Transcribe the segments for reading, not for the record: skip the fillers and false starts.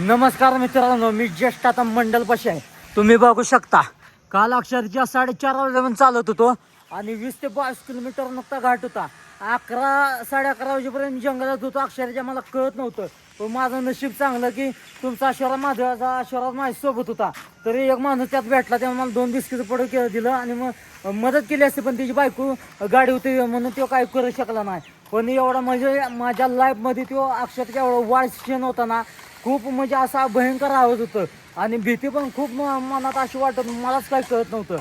नमस्कार मित्रांनो, मी ज्येष्ठ आता मंडलपाशी आहे. तुम्ही बघू शकता काल अक्षरशः 4:30 वाजेपर्यंत चालत होतो आणि 20 ते 22 किलोमीटर नुकता घाट होता. 11-11:30 वाजेपर्यंत जंगलात होतो. अक्षरशः मला कळत नव्हतं. पण माझं नशीब चांगलं की तुमचा आशीर्वाद, महादेवाचा आशीर्वाद माझ्यासोबत होता. तरी एक माणूस त्यात भेटला, तेव्हा मला 2 बिस्किट पुढे दिलं आणि मग मदत केली असते. पण त्याची बायको गाडी होती म्हणून तो काही करू शकला नाही. पण एवढा म्हणजे माझ्या लाईफमध्ये तो अक्षरशः एवढा वाईट क्षण होता ना, खूप म्हणजे असा भयंकर आवाज होतं आणि भीती पण खूप मनात अशी वाटत, मलाच काही कळत नव्हतं.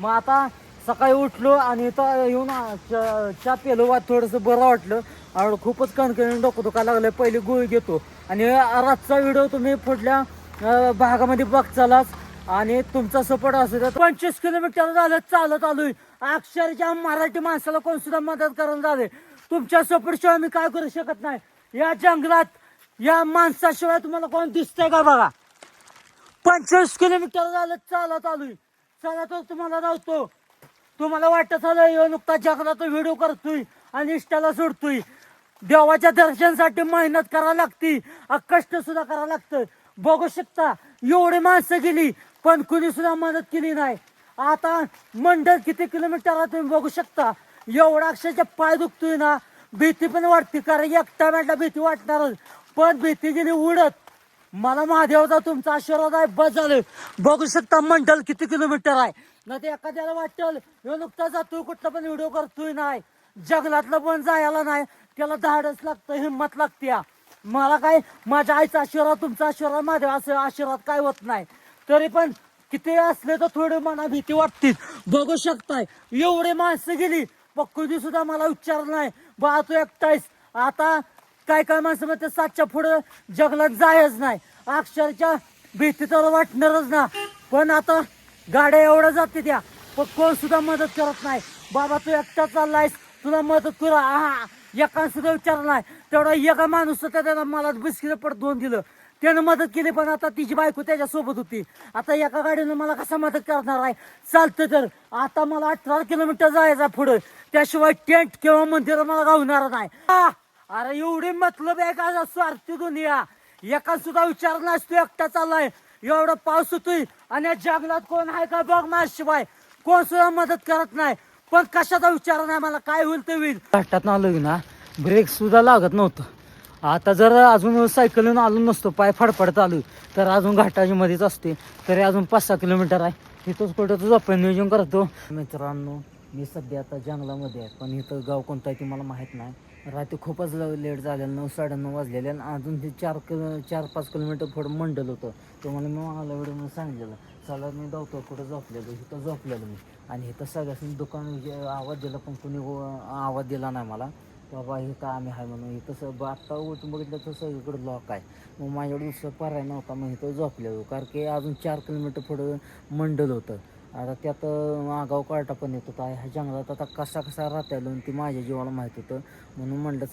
मग आता सकाळी उठलो आणि इथं येऊन चहा पेलो, थोडंसं बरं वाटलं आणि खूपच कणकणी डोकं दुखायला लागलं. पहिली गोळी घेतो आणि रातचा व्हिडिओ तुम्ही पुढल्या भागामध्ये बघचालच आणि तुमचा सपोर्ट असू द्या. 25 किलोमीटर झालं चालत आलोय. अक्षरशः मराठी माणसाला कोण सुद्धा मदत करायला झाले. तुमच्या सपोर्टशिवाय मी काय करू शकत नाही. या जंगलात या माणसाशिवाय तुम्हाला कोण दिसतंय का बघा. 25 किलोमीटर झालं चालत आलोय. चालत तुम्हाला धावतो. तुम्हाला वाटत झालं नुकता जंगलात व्हिडिओ करतोय आणि इष्टाला सोडतोय. देवाच्या दर्शनासाठी मेहनत करायला लागती, कष्ट सुद्धा करावं लागतं. बघू शकता एवढी माणसं गेली पण कुणी सुद्धा मदत केली नाही. आता मंडळ किती किलोमीटर आहे तुम्ही बघू शकता. एवढा अक्षरशः पाय दुखतोय ना, भीती पण वाटते. कारण एकटा मेंढा भीती वाटणारच, पण भीती गेली उडत. मला महादेवचा तुमचा आशीर्वाद आहे, बस झालं. बघू शकता मंडल किती किलोमीटर आहे ना. ते एखाद्याला वाटल नुकता जातोय कुठला पण व्हिडिओ करतोय नाही, जंगलातलं पण जायला नाही, त्याला धाडस लागतं, हिंमत लागते. मला काय माझ्या आईचा आशीर्वाद, तुमचा आशीर्वाद, महादेव असं आशीर्वाद काय होत नाही. तरी पण किती असले तर थोडी मना भीती वाटते. बघू शकताय एवढे माणसं गेली पण कधी सुद्धा मला विचारलं नाही बा तू एकटायस. आता काय काय माणसं म्हणते 7च्या पुढे जंगलात जायच नाही. अक्षरशः भीती तर वाटणारच ना. पण आता गाड्या एवढ्या जाते त्या, पण कोण सुद्धा मदत करत नाही. बाबा तू एकटा चाललायस, तुला मदत करू एका सुद्धा विचारलं नाही. तेवढा एका माणूस त्याला मला बिस्किट पड 2 दिलं, त्यानं मदत केली. पण आता तिची बायको त्याच्यासोबत होती. आता एका गाडीनं मला कसा मदत करणार आहे. चालतं तर आता मला 18 किलोमीटर जायचं पुढं, त्याशिवाय टेंट किंवा मंदिर मला गावणार नाही. अरे एवढी मतलब आहे का स्वार्थी दुनिया. एका सुद्धा विचार नसतो, एकटा चाललाय. एवढा पाऊस होतोय आणि या जंगलात कोण आहे का बघ माझ्याशिवाय. कोण सुद्धा मदत करत नाही. पण कशाचा विचार नाही, मला काय होईल ते होईल. घाटात आलो ना, ब्रेक सुद्धा लागत नव्हतं. आता जर अजून सायकलीनं आलो नसतो, पाय फडफडत आलो तर अजून घाटाच्या मध्येच असते. तरी अजून 5-6 किलोमीटर आहे. तिथंच कुठं तुझं आपण नियोजन करतो. मित्रांनो मी सध्या आता जंगलामध्ये आहे, पण इथं गाव कोणतं आहे ते मला माहीत नाही. रात्री खूपच लेट झालेलं, 9-9:30 वाजलेले आणि अजून ते 4-5 किलोमीटर पुढं मंडल होतं. तुम्हाला मी मला वेळ म्हणून सांगितलेलं. चला मी धावतो कुठं झोपलेलो, इथं झोपलेलो मी. आणि इथं सगळ्यासनी दुकान आवाज दिला पण कुणी आवाज दिला नाही मला बाबा इथं आम्ही आहे म्हणून. इथं आत्ता उठून बघितलं तर सगळीकडे लॉक आहे. मग माझ्याकडे दुसरं पर्याय नव्हता, मग इथं झोपलेलो. कारण की अजून 4 किलोमीटर पुढं मंडल होतं. आता त्यात मागाव काटा पण येत होता. ह्या जंगलात आता कसा राहता येईल ती माझ्या जीवाला माहीत होतं. म्हणून म्हणलं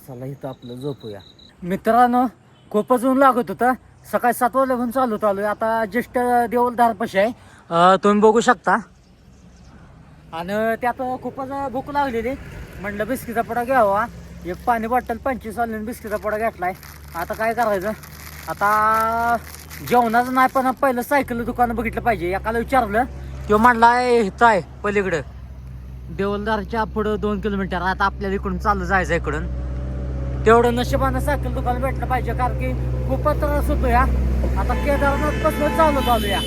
चला इथं आपलं झोपूया. मित्रांनो खूपच ऊन लागत होतं. सकाळी 7 वाजल्यापासून चालू आलोय. आता ज्येष्ठ देऊळधारपाशी आहे, तुम्ही बघू शकता. आणि त्यात खूपच भूक लागलेली. म्हटलं बिस्किटचा पुडा घ्यावा. एक पाणी बॉटल 25 वाल्याने बिस्किटचा पुडा घेतलाय. आता काय करायचं, आता जेवणाचं नाही पण पहिलं सायकल दुकान बघितलं पाहिजे. एकाला विचारलं, तो म्हणला इथं आहे पलीकडं देवलदारच्या पुढं 2 किलोमीटर. आता आपल्याला इकडून चालू जायचं इकडून. तेवढं नशिबानं सायकल दुकान भेटलं पाहिजे, कारण की खूपच त्रास होतो या. आता केदारनाथ पासून चालू या.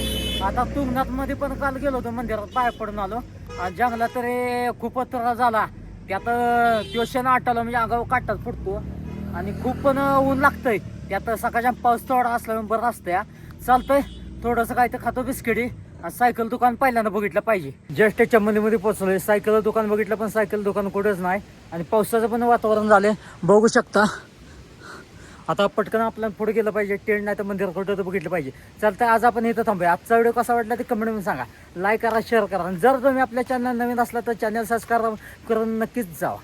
आता तुंगनाथ मध्ये पण काल गेलो होतो, मंदिरात पाय पडून आलो. आणि जंगलात तरी खूपच त्रास झाला. त्यात ट्युशन आटाला म्हणजे अंगावर काटाच फुटतो आणि खूप पण ऊन लागतंय. त्यात सकाळच्या पाऊस थोडा असल्यामुळे बरं असतं या. चालतंय थोडंसं काय तर खातो बिस्किटी. सायकल दुकान पहिल्यांदा बघितलं पाहिजे. जस्ट चमनीमध्ये पोहोचलोय. सायकल दुकान बघितलं पण सायकल दुकान कुठेच नाही. आणि पावसाचं पण वातावरण झालंय बघू शकता. आता पटकन आपल्याला पुढे गेलं पाहिजे. टेंट नाही तर मंदिर कुठं तर बघितलं पाहिजे. चालतंय आज आपण इथं थांबूया. आजचा व्हिडिओ कसा वाटला ते कमेंटमध्ये सांगा. लाईक करा, शेअर करा. आणि जर तुम्ही आपल्या चॅनल नवीन असला तर चॅनल सबस्क्राईब करून नक्कीच जावा.